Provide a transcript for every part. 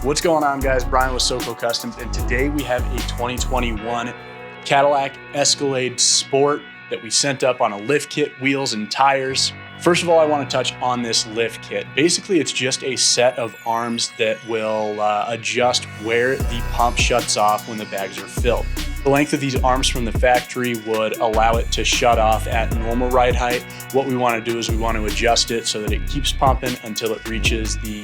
What's going on, guys? Brian with SoCo Customs, and today we have a 2021 Cadillac Escalade Sport that we sent up on a lift kit, wheels, and tires. First of all, I want to touch on this lift kit. Basically, it's just a set of arms that will adjust where the pump shuts off when the bags are filled. The length of these arms from the factory would allow it to shut off at normal ride height. What we want to do is we want to adjust it so that it keeps pumping until it reaches the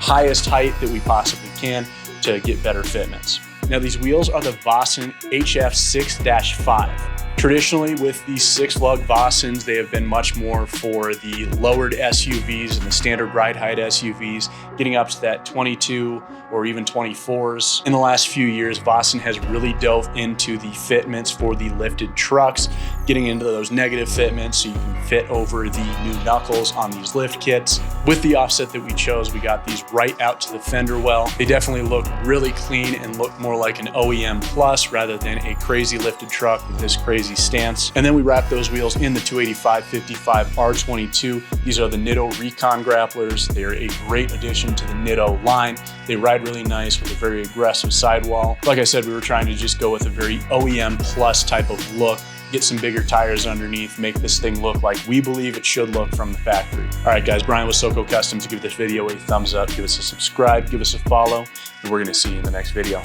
highest height that we possibly can to get better fitments. Now, these wheels are the Vossen HF6-5. Traditionally, with these 6-lug Vossens, they have been much more for the lowered SUVs and the standard ride height SUVs, getting up to that 22 or even 24s. In the last few years, Vossen has really dove into the fitments for the lifted trucks, getting into those negative fitments so you can fit over the new knuckles on these lift kits. With the offset that we chose, we got these right out to the fender well. They definitely look really clean and look more like an OEM Plus rather than a crazy lifted truck with this crazy stance. And then we wrap those wheels in the 285/55 R22. These are the Recon Grapplers. They are a great addition to the line. They ride really nice with a very aggressive sidewall. Like I said, we were trying to just go with a very OEM Plus type of look, get some bigger tires underneath, make this thing look like we believe it should look from the factory. All right, guys, Brian with SoCo Customs. Give this video a thumbs up, give us a subscribe, give us a follow, and we're gonna see you in the next video.